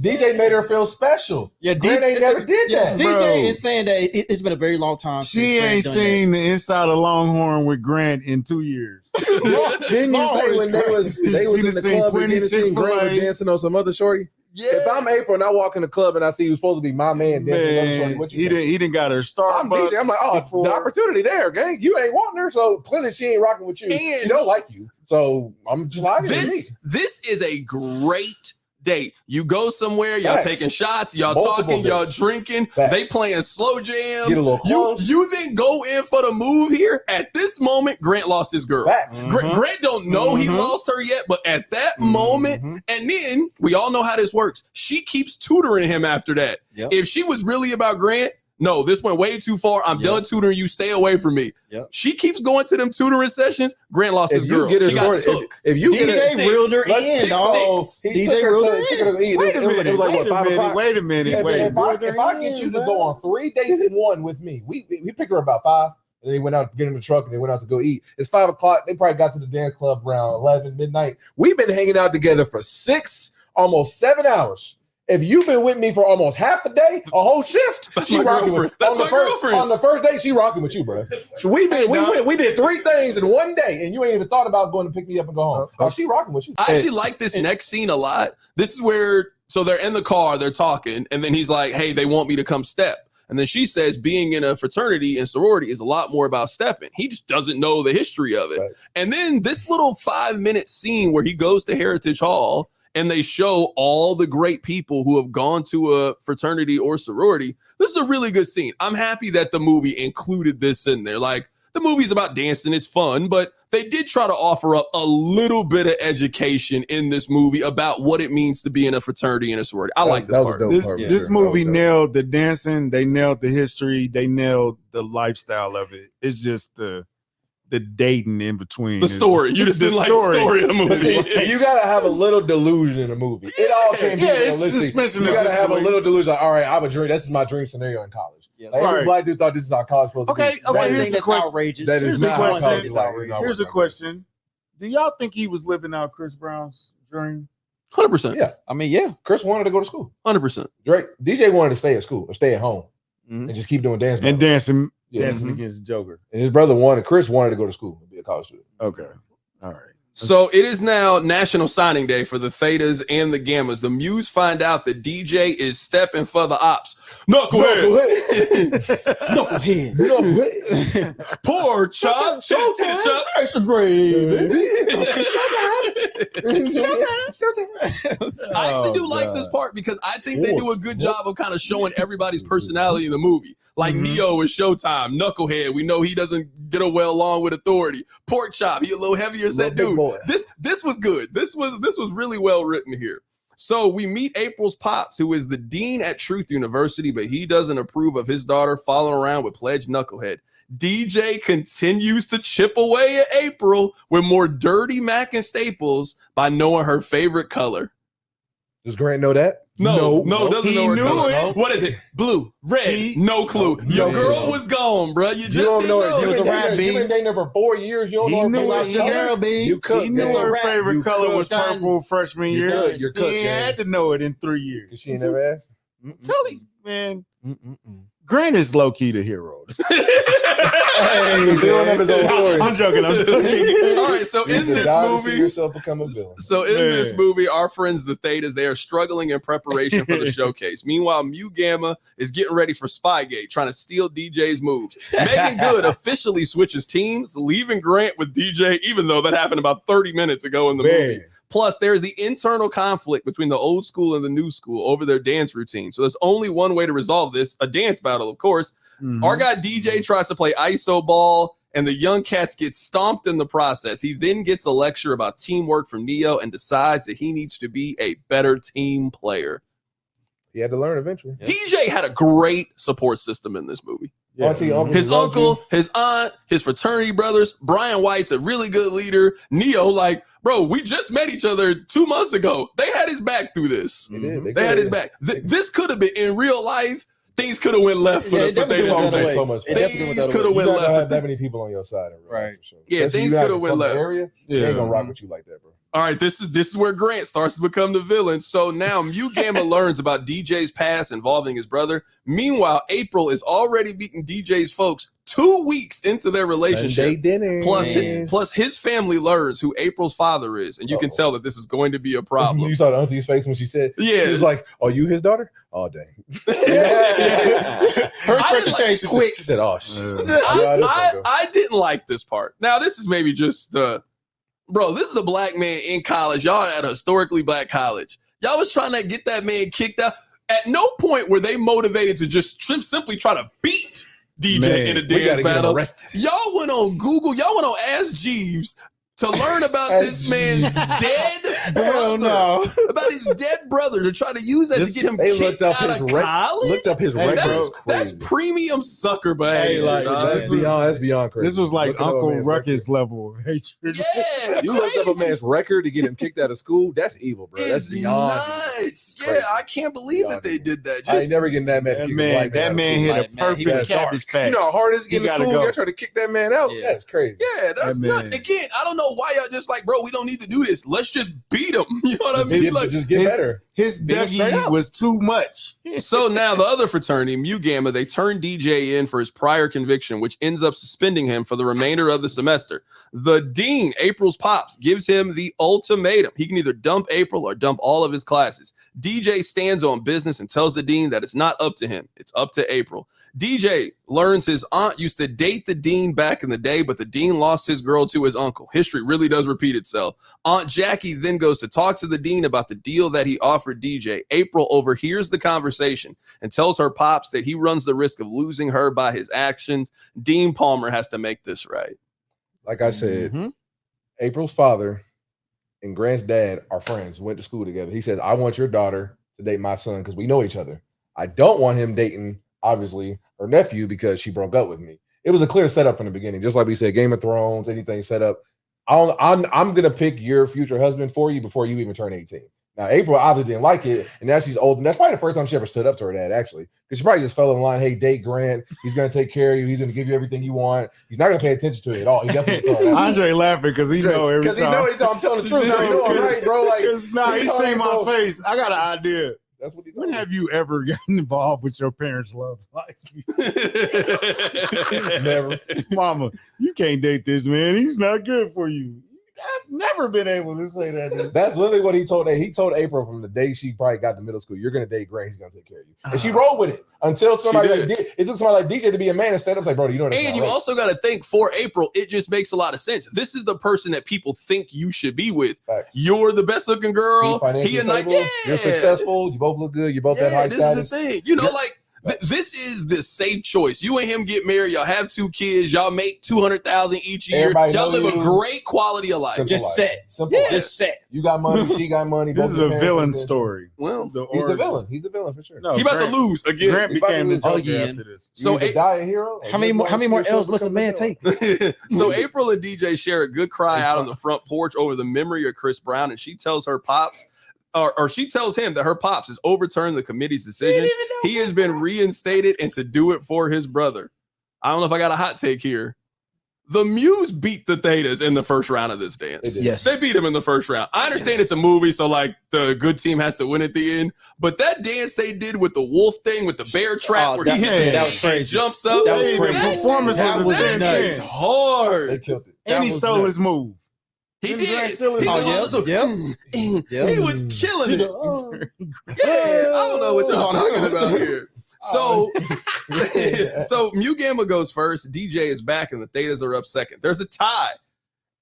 DJ made her feel special. Yeah, Grant ain't never did Yeah, that. Bro. CJ is saying that it's been a very long time. She since Grant ain't done seen the inside of Longhorn with Grant in 2 years. Didn't you say when they was in the club and then seen Grant was dancing on some other shorty? Yeah. If I'm April and I walk in the club and I see who's supposed to be my man dancing with other shorty, Man, what you think? he didn't got her Starbucks. I'm DJ. I'm like, oh, before. the opportunity there, gang. You ain't wanting her, so clearly she ain't rocking with you. And- She don't like you, so I'm just like This is a great date. You go somewhere, y'all Facts. taking shots, y'all Multiple talking, y'all dates. drinking, Facts. they playing slow jams. Get a little close. You then go in for the move here. At this moment, Grant lost his girl. Facts. Grant don't know he lost her yet, but at that moment, and then we all know how this works. She keeps tutoring him after that. Yep. If she was really about Grant, no, this went way too far. I'm done tutoring you. Stay away from me. Yep. She keeps going to them tutoring sessions. Grant lost his If girl. you get her She got sorted, took. if you get DJ her, reeled her let's in, pick dog. six. He DJ took her reeled to- her took her to eat. Wait a It was minute. like what, 5 o'clock? Wait a minute. If I get you to go on 3 dates in one with me, we pick her about 5, and they went out to get in the truck and they went out to go eat. It's 5 o'clock. They probably got to the dance club around 11 midnight. We've been hanging out together for 6, almost 7 hours. If you've been with me for almost half the day, a whole shift, That's she my rocking girlfriend. with. That's on the my first, girlfriend. On the first date, she rocking with you, bro. So we did 3 things in one day, and you ain't even thought about going to pick me up and go home. Oh, she rocking with you. I actually like this next scene a lot. This is where, so they're in the car, they're talking, and then he's like, hey, they want me to come step. And then she says being in a fraternity and sorority is a lot more about stepping. He just doesn't know the history of it. Right. And then this little 5-minute scene where he goes to Heritage Hall and they show all the great people who have gone to a fraternity or sorority. This is a really good scene. I'm happy that the movie included this in there. Like, the movie's about dancing, it's fun, but they did try to offer up a little bit of education in this movie about what it means to be in a fraternity and a sorority. I like this that was a part. dope This, part, this sure. movie That was dope. nailed the dancing. They nailed the history. They nailed the lifestyle of it. It's just the dating in between. The story. You just the didn't like the story of the But see, movie. you gotta have a little delusion in a movie. It all can't be it's realistic. suspension You of gotta have a disbelief. little delusion. Like, all right, I'm a dream. This is my dream scenario in college. Yes. Like, every Sorry. black dude thought this is how college supposed to Okay, be. okay, That here's is- the that's question. outrageous. That is Here's not the how question. college It's is. Like, outrageous. no, Here's a no. question. Do y'all think he was living out Chris Brown's dream? 100%. Yeah. I mean, yeah. Chris wanted to go to school. 100%. DJ wanted to stay at school or stay at home Mhm. and just keep doing dance. And battles. dancing Yeah. against Joker. And his Chris wanted to go to school and be a college student. Okay. All right. So it is now National Signing Day for the Thetas and the Gammas. The Muse find out that DJ is stepping for the ops. Knucklehead. Knucklehead. Poor Chop. Showtime. Extra grade. I actually do like this part because I think they do a good job of kind of showing everybody's personality in the movie. Like Neo is Showtime. Knucklehead, we know he doesn't get well along with authority. Pork Chop, he a little heavier set dude. This was good. This was really well written here. So we meet April's pops, who is the dean at Truth University, but he doesn't approve of his daughter following around with Pledge Knucklehead. DJ continues to chip away at April with more dirty Mac and Staples by knowing her favorite color. Does Grant know that? No, doesn't know her color. It. What is it? Blue, red, no clue. Your girl was gone, bro. You just didn't know. He was a rat. You've been dating her for 4 years. You don't know her favorite color. He knew her favorite color was purple freshman year. You're cooked. He had to know it in 3 years. Cause she ain't never asked. Tell him, man. Grant is low key the hero. Hey, Bill have his own story. I'm joking. All right, so in this movie, yourself become a villain. So in this movie, our friends the Thetas, they are struggling in preparation for the showcase. Meanwhile, Mu Gamma is getting ready for Spygate, trying to steal DJ's moves. Megan Good officially switches teams, leaving Grant with DJ, even though that happened about 30 minutes ago in the movie. Plus, there's the internal conflict between the old school and the new school over their dance routine. So there's only one way to resolve this, a dance battle, of course. Our guy DJ tries to play iso ball, and the young cats get stomped in the process. He then gets a lecture about teamwork from Neo and decides that he needs to be a better team player. He had to learn eventually. DJ had a great support system in this movie. His uncle, his aunt, his fraternity brothers. Brian White's a really good leader. Neo, like, bro, we just met each other 2 months ago. They had his back through this. They had his back. This could have been in real life. Things could have went left for the so much. Things could have went left. You don't have that many people on your side, right? Yeah, things could have went left. Area, they ain't gonna rock with you like that, bro. All right, this is where Grant starts to become the villain. So now Mu Gamma learns about DJ's past involving his brother. Meanwhile, April is already beating DJ's folks 2 weeks into their relationship. Plus his family learns who April's father is, and you can tell that this is going to be a problem. You saw the auntie's face when she said, she was like, "Oh, you his daughter? Oh, dang." Her change quick. She said, "Oh, shit." I didn't like this part. Now, this is maybe just bro, this is a black man in college. Y'all at a historically black college. Y'all was trying to get that man kicked out. At no point were they motivated to just simply try to beat DJ in a dance battle. Y'all went on Google. Y'all went on Ask Jeeves to learn about this man's dead brother. About his dead brother to try to use that to get him kicked out of college. Looked up his record. That's premium sucker behavior. That's beyond crazy. This was like Uncle Ruckus level hatred. Yeah, you looked up a man's record to get him kicked out of school. That's evil, bro. That's beyond nuts. Yeah, I can't believe that they did that. I ain't never getting that man. That man hit a perfect cabbage patch. You know how hard it is getting to school. Y'all try to kick that man out. That's crazy. Yeah, that's nuts. Again, I don't know why y'all just like, bro, we don't need to do this. Let's just beat him. You know what I mean? Just get better. His Dougie was too much. So now the other fraternity, Mu Gamma, they turn DJ in for his prior conviction, which ends up suspending him for the remainder of the semester. The dean, April's pops, gives him the ultimatum. He can either dump April or dump all of his classes. DJ stands on business and tells the dean that it's not up to him. It's up to April. DJ learns his aunt used to date the dean back in the day, but the dean lost his girl to his uncle. History really does repeat itself. Aunt Jackie then goes to talk to the dean about the deal that he offered DJ. April overhears the conversation and tells her pops that he runs the risk of losing her by his actions. Dean Palmer has to make this right. Like I said, April's father and Grant's dad are friends, went to school together. He says, "I want your daughter to date my son because we know each other. I don't want him dating, obviously, her nephew because she broke up with me." It was a clear setup from the beginning. Just like we said, Game of Thrones, anything set up. I'm going to pick your future husband for you before you even turn 18. Now, April obviously didn't like it, and now she's old. And that's probably the first time she ever stood up to her dad, actually. Because she probably just fell in line, "Hey, date Grant. He's going to take care of you. He's going to give you everything you want. He's not going to pay attention to it at all." He definitely told her. Andre laughing because he know every time. Because he knows I'm telling the truth. You know I'm right, bro. Like, he seen my face. I got an idea. That's what he When have you ever gotten involved with your parents' love life? Never. Mama, you can't date this man. He's not good for you. never been able to say that. That's literally what he told. He told April from the day she probably got to middle school, "You're gonna date Grant. He's gonna take care of you." And she rolled with it until somebody it took somebody like DJ to be a man instead. I was like, "Bro, you know what?" And you also got to think for April, it just makes a lot of sense. This is the person that people think you should be with. Facts. You're the best looking girl. He and like, You're successful. You both look good. You both have high status. This is the thing. You know, like. This is the safe choice. You and him get married. Y'all have 2 kids. Y'all make $200,000 each year. Y'all live a great quality of life. Just set. Just set. You got money. She got money. This is a villain story. Well, he's the villain. He's the villain for sure. No, he about to lose again. Grant became the Joker after this. So die a hero. How many more L's must a man take? So April and DJ share a good cry out on the front porch over the memory of Chris Brown, and she tells her pops. Or she tells him that her pops has overturned the committee's decision. He has been reinstated and to do it for his brother. I don't know if I got a hot take here. The Muse beat the Thetas in the first round of this dance. Yes. They beat him in the first round. I understand it's a movie, so like the good team has to win at the end. But that dance they did with the wolf thing, with the bear trap, where he hit that was crazy. Jumps up. That was crazy. The performance was nuts. Hard. They killed it. And he stole his move. He did. He was killing it. Yeah, I don't know what y'all talking about here. So, so Mu Gamma goes first. DJ is back, and the Thetas are up second. There's a tie.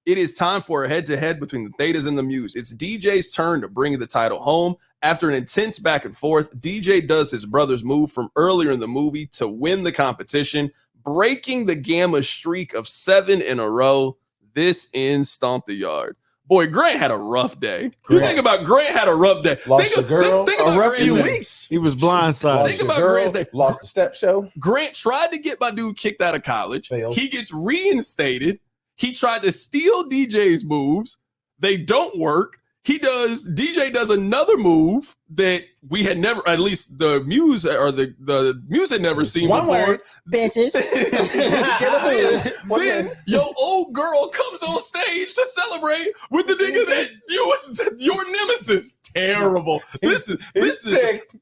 It is time for a head-to-head between the Thetas and the Muse. It's DJ's turn to bring the title home. After an intense back and forth, DJ does his brother's move from earlier in the movie to win the competition, breaking the Gamma streak of 7 in a row. This ends Stomp the Yard. Boy, Grant had a rough day. You think about Grant had a rough day. Lost the girl. Think about Grant's weeks. He was blindsided. Think about Grant's day. Lost the step show. Grant tried to get my dude kicked out of college. Failed. He gets reinstated. He tried to steal DJ's moves. They don't work. DJ does another move that we had never, at least the Muse or the Muse had never seen One before. word, bitches. Then your old girl comes on stage to celebrate with the nigga that was your nemesis. Terrible. This is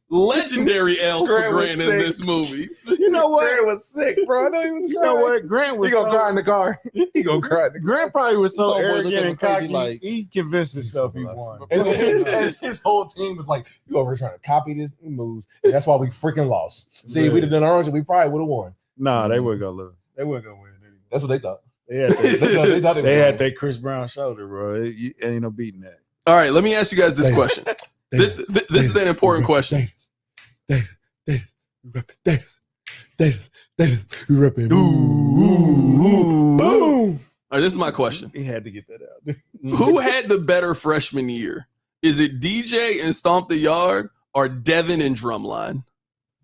legendary L's for Grant in this movie. You know what? Grant was sick, bro. I know he was. You know what? Grant was. He gonna cry in the car. He gonna cry. Grant probably was so arrogant and crazy, cocky. like, he convinced himself he won. And his whole team was like, "You over here trying to copy this moves," and that's why we freaking lost. See, if we'd have done orange, we probably would have won. Nah, they wouldn't go lose. They wouldn't go win. That's what they thought. They had that Chris Brown shoulder, bro. Ain't no beating that. All right, let me ask you guys this question. This is an important question. We repping. Boom. All right, this is my question. He had to get that out. Who had the better freshman year? Is it DJ and Stomp the Yard or Devin and Drumline?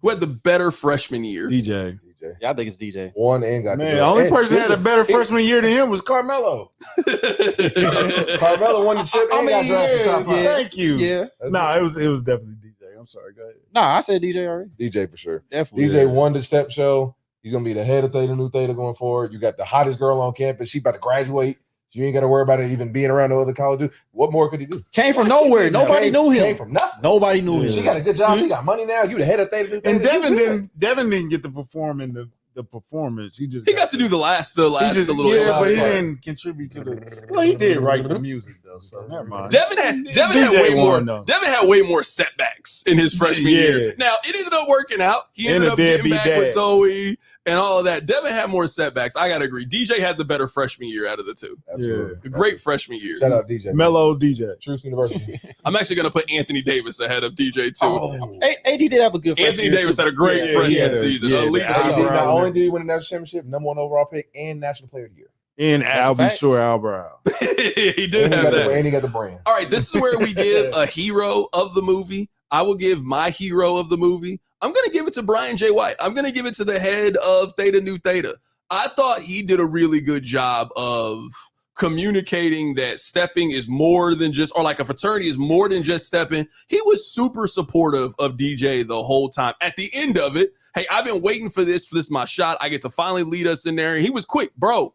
Who had the better freshman year? DJ. Yeah, I think it's DJ. Won and got the only person that had a better freshman year than him was Carmelo. Carmelo won the chip and got drafted top 5. Thank you. Yeah. It was definitely DJ. I'm sorry. Go ahead. Nah, I said DJ already. DJ for sure. Definitely. DJ won the step show. He's gonna be the head of Theta Nu Theta going forward. You got the hottest girl on campus. She about to graduate. So you ain't got to worry about it even being around the other colleges. What more could he do? Came from nowhere. Nobody knew him. Came from nothing. Nobody knew him. She got a good job. She got money now. You the head of Theta Nu Theta. And Devin didn't get to perform in the performance. He got to do the last a little. Yeah, but he didn't contribute to the. Well, he did write the music though, so never mind. Devin had way more setbacks in his freshman year. Now it ended up working out. He ended up getting back with Zoe and all of that. Devin had more setbacks. I gotta agree. DJ had the better freshman year out of the two. Absolutely. A great freshman year. Shout out DJ. Mellow DJ. Truth University. I'm actually gonna put Anthony Davis ahead of DJ too. Oh. AD did have a good Anthony Davis had a great freshman season. Not only did he win the national championship, number 1 overall pick, and national player of the year. And Al Brown. He did have that. And he got the brand. All right, this is where we give a hero of the movie. I will give my hero of the movie. I'm going to give it to Brian J. White. I'm going to give it to the head of Theta Nu Theta. I thought he did a really good job of communicating that stepping is more than just, or like a fraternity is more than just stepping. He was super supportive of DJ the whole time. At the end of it, hey, I've been waiting for this my shot. I get to finally lead us in there. And he was quick, bro.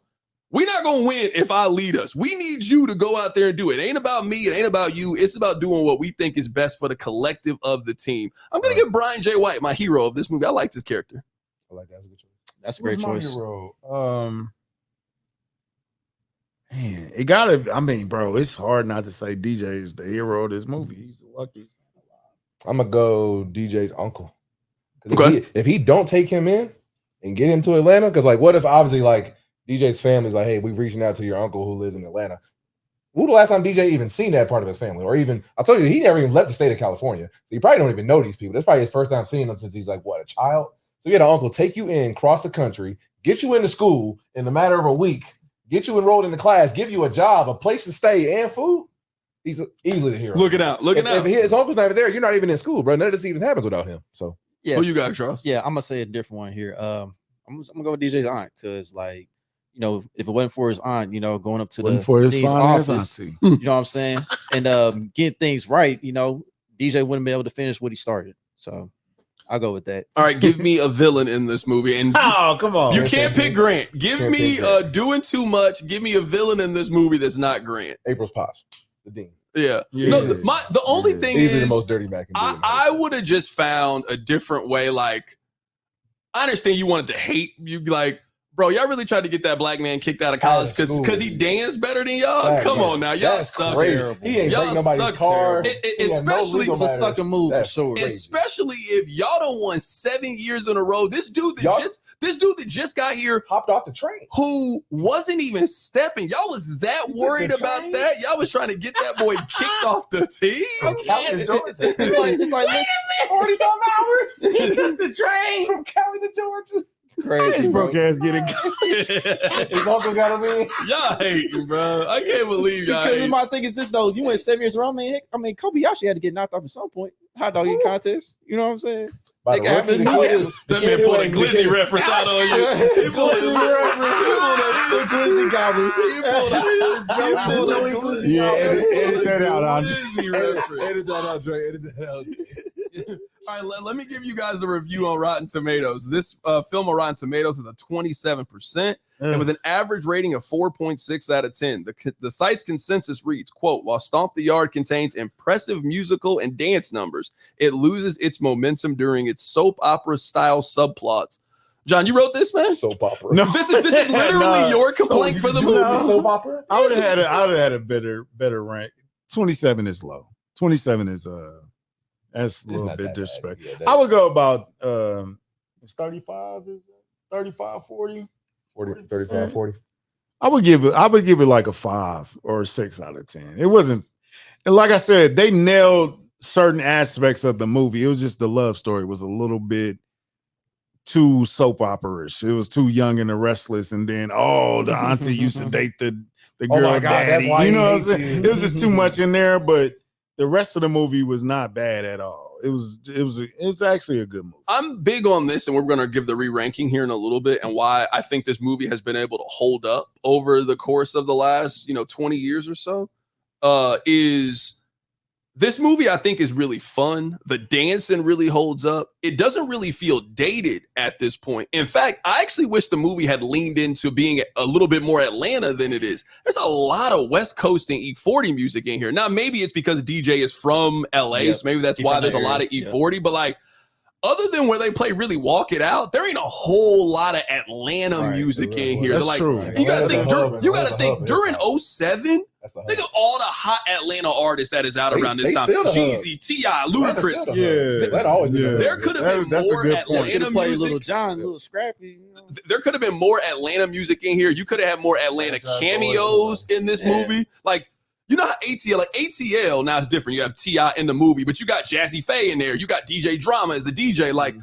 We're not going to win if I lead us. We need you to go out there and do it. It ain't about me. It ain't about you. It's about doing what we think is best for the collective of the team. I'm going to give Brian J. White my hero of this movie. I like this character. I like that. That's a great choice. Hero? Man, it gotta. I mean, bro, it's hard not to say DJ is the hero of this movie. He's the luckiest. I'm gonna go DJ's uncle. Okay. If he don't take him in and get him to Atlanta, because like, what if obviously like DJ's family's like, hey, we're reaching out to your uncle who lives in Atlanta. Who the last time DJ even seen that part of his family, or even I told you he never even left the state of California, so you probably don't even know these people. That's probably his first time seeing them since he's like what, a child. So you had an uncle take you in, cross the country, get you into school in a matter of a week. Get you enrolled in the class, give you a job, a place to stay, and food. He's easily the hero. Looking out. If his uncle's not even there, you're not even in school, bro. None of this even happens without him. So, yeah. Who you got, Charles? Yeah, I'm gonna say a different one here. I'm gonna go with DJ's aunt because, like, you know, if it wasn't for his aunt, you know, going up to the dean's office, you know what I'm saying, and getting things right, you know, DJ wouldn't be able to finish what he started. So. I'll go with that. All right, give me a villain in this movie. And oh, come on. You can't pick Grant. Give me doing too much. Give me a villain in this movie that's not Grant. April's pops, the dean. Yeah. No, the only thing is the most dirty back. I would have just found a different way. Like, I understand you wanted to hate you, like, bro, y'all really tried to get that black man kicked out of college because he danced better than y'all? Come on now. Y'all suck. He ain't break nobody's car. Especially it was a sucker move for sure. Especially if y'all done won 7 years in a row. This dude that just got here hopped off the train, who wasn't even stepping. Y'all was that worried about that? Y'all was trying to get that boy kicked off the team? It's like 40-some hours. He took the train from Cali to Georgia. Crazy, his broke ass getting his uncle got him in. Y'all hating, bro. I can't believe y'all. Because my thing is this though, you went 7 years around. I mean, Kobayashi had to get knocked off at some point. Hot dog eating contest. You know what I'm saying? That man pulled a Glizzy reference out on you. He pulled a Glizzy gobblers. He pulled a Glizzy. Yeah, edit that out, Andre. Edit that out, Dre. Edit that out. All right, let me give you guys a review on Rotten Tomatoes. This film on Rotten Tomatoes is a 27%, and with an average rating of 4.6 out of 10. The site's consensus reads, quote, while Stomp the Yard contains impressive musical and dance numbers, it loses its momentum during its soap opera style subplots. John, you wrote this, man? Soap opera. No, this is literally your complaint for the movie. Soap opera? I would have had a better rank. 27 is low. 27 is that's a little bit disrespectful. Yeah, I would go about it's 35, is it 35, 40? 35, 40. I would give it like a 5 or a 6 out of 10. It wasn't, and like I said, they nailed certain aspects of the movie. It was just the love story was a little bit too soap opera-ish. It was too Young and the Restless, and then the auntie used to date the girl daddy. You know what I'm saying? It was just too much in there, but the rest of the movie was not bad at all. It's actually a good movie. I'm big on this, and we're going to give the re-ranking here in a little bit, and why I think this movie has been able to hold up over the course of the last 20 years or so. Is this movie, I think, is really fun. The dancing really holds up. It doesn't really feel dated at this point. In fact, I actually wish the movie had leaned into being a little bit more Atlanta than it is. There's a lot of West Coast and E40 music in here. Now, maybe it's because DJ is from LA, so maybe that's why there's a lot of E40. But like, other than where they play Really Walk It Out, there ain't a whole lot of Atlanta music in here. That's like, true. You gotta think during 07, think of all the hot Atlanta artists that is out around this time. Jeezy, T.I., Ludacris. There could have been more Atlanta music. Little John, Little Scrappy. There could have been more Atlanta music in here. You could have had more Atlanta cameos in this movie. Like, you know how ATL now it's different. You have T.I. in the movie, but you got Jazzy Faye in there. You got DJ Drama as the DJ. Like,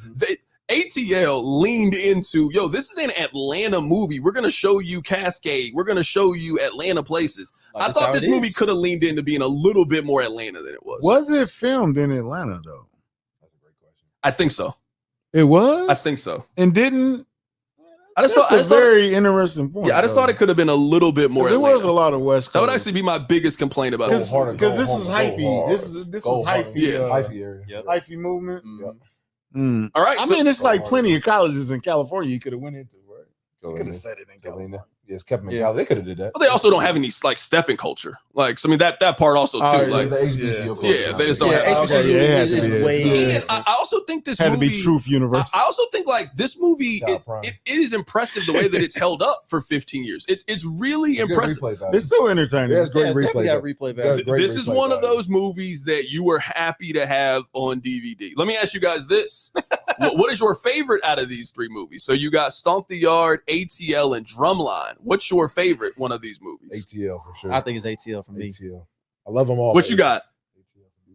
ATL leaned into, this is an Atlanta movie. We're going to show you Cascade. We're going to show you Atlanta places. I thought this movie could have leaned into being a little bit more Atlanta than it was. Was it filmed in Atlanta, though? That's a great question. I think so. It was? I think so. And didn't... That's a very interesting point. Yeah, I just thought it could have been a little bit more. There was a lot of West Coast. That would actually be my biggest complaint about this. Because this is hyphy. This is hyphy. Hyphy area. Hyphy movement. All right. I mean, it's like plenty of colleges in California you could have went into, right? You could have said it in California. Yes, kept mentality. They could have did that. But they also don't have any like stepping culture. Like, so I mean that part also too. Like the HBCU. They just don't have. HBCU way. And I also think this had movie to be Truth University. I also think like this movie, it is impressive the way that it's held up for 15 years. It's really impressive. It's so entertaining. Yeah, it's great replay value. This is one of those movies that you were happy to have on DVD. Let me ask you guys this. What is your favorite out of these three movies? So you got Stomp the Yard, ATL, and Drumline. What's your favorite one of these movies? ATL for sure. I think it's ATL for me. ATL. I love them all. What you got?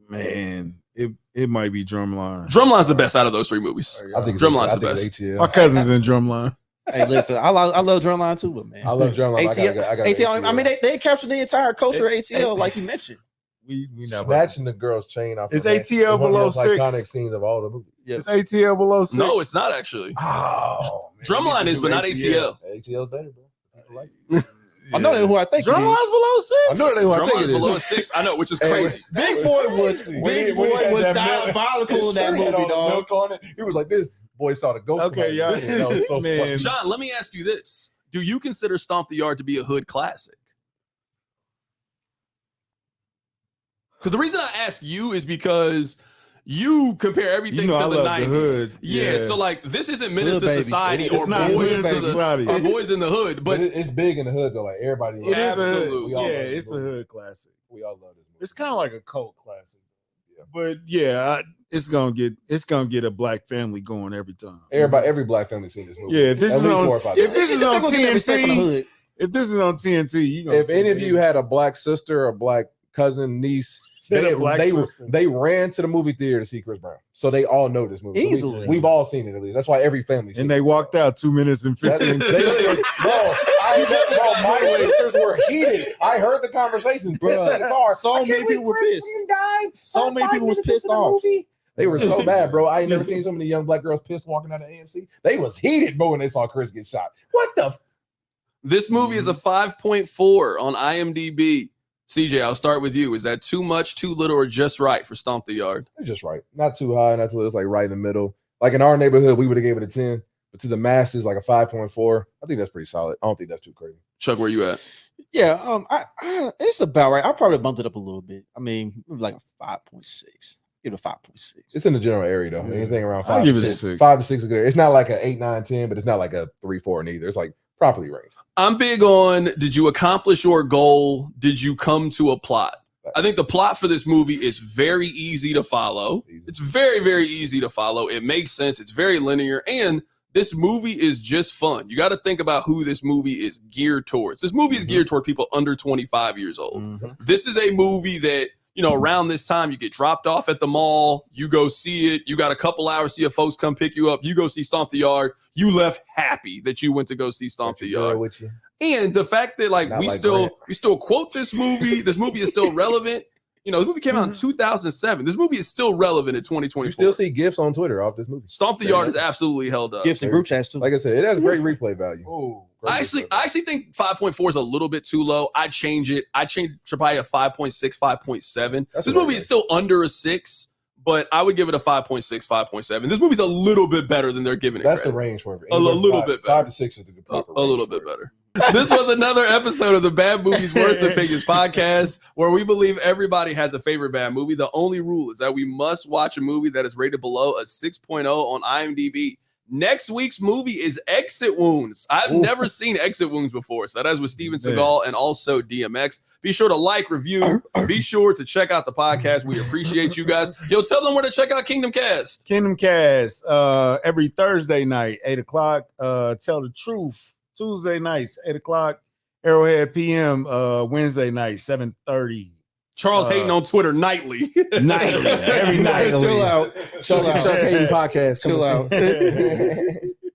Man, it might be Drumline. Drumline's the best out of those three movies. I think Drumline's the best. ATL. My cousin's in Drumline. Hey, listen, I love Drumline too, but man, I love Drumline. ATL. I mean, they captured the entire culture of ATL, like you mentioned. We snatching the girl's chain off. It's ATL below 6. Iconic scenes of all the movies. It's ATL below 6. No, it's not actually. Oh, man. Drumline is, but not ATL. ATL's better, bro. I like it. I know that who I think Drumline's below 6. I know that who I think it is. Below 6. I know, which is crazy. Big Boy was diabolical in that movie, dog. Milk on it. He was like, "This boy saw the ghost." Okay, yeah. That was so funny. John, let me ask you this: do you consider Stomp the Yard to be a hood classic? Because the reason I ask you is because you compare everything to the 90s. The hood. Yeah, so like this isn't Menace to Society or Boys in the Hood, but it's big in the hood though. Like everybody, absolutely, it's a hood classic. We all love this movie. It's kind of like a cult classic. Yeah. But yeah, it's gonna get a black family going every time. Every black family seen this movie. Yeah, if this is on TNT, if any of you had a black sister, a black cousin, niece, they ran to the movie theater to see Chris Brown, so they all know this movie. Easily, we've all seen it at least. That's why every family. And they walked out 2 minutes and 15. My sisters were heated. I heard the conversation. Bro, in the car. So many people were pissed. So many people was pissed off. They were so bad, bro. I ain't never seen so many young black girls pissed walking out of AMC. They was heated, bro, when they saw Chris get shot. What the? This movie is a 5.4 on IMDb. CJ, I'll start with you. Is that too much, too little, or just right for Stomp the Yard? It's just right. Not too high, not too little. It's like right in the middle. Like in our neighborhood, we would have gave it a 10. But to the masses, like a 5.4. I think that's pretty solid. I don't think that's too crazy. Chuck, where you at? Yeah, it's about right. I probably bumped it up a little bit. I mean, like a 5.6. Give it a 5.6. It's in the general area though. Anything around 5 to give 6. It 5 to 6 is good. It's not like an 8, 9, 10, but it's not like a 3, 4 neither. It's like properly ranked. I'm big on, did you accomplish your goal? Did you come to a plot? I think the plot for this movie is very easy to follow. It's very, very easy to follow. It makes sense. It's very linear. And this movie is just fun. You got to think about who this movie is geared towards. This movie is geared toward people under 25 years old. This is a movie that, you know, around this time, you get dropped off at the mall, you go see it, you got a couple hours to your folks come pick you up, you go see Stomp the Yard, you left happy that you went to go see Stomp the Yard. With you. And the fact that like we still quote this movie is still relevant. You know, the movie came out in 2007. This movie is still relevant in 2024. You still see GIFs on Twitter off this movie. Stomp the Yard is absolbly held up. GIFs and group chats too. Like I said, it has great replay value. I actually think 5.4 is a little bit too low. I change it to probably a 5.6, 5.7. This movie is still under a 6, but I would give it a 5.6, 5.7. This movie's a little bit better than they're giving it. That's credit. the range for it. A little bit better. 5 to 6 is the proper range. A little bit better. This was another episode of the Bad Movies Worst Opinions podcast, where we believe everybody has a favorite bad movie. The only rule is that we must watch a movie that is rated below a 6.0 on IMDb. Next week's movie is Exit Wounds. I've never seen Exit Wounds before. So that is with Steven Seagal and also DMX. Be sure to like, review. Be sure to check out the podcast. We appreciate you guys. Yo, tell them where to check out Kingdom Cast. Kingdom Cast every Thursday night, 8 o'clock. Tell the Truth. Tuesday nights, 8 o'clock. Arrowhead PM Wednesday night, 7:30. Charles hating on Twitter nightly. Every night. Chill out. Chill out. Podcast. Chill out.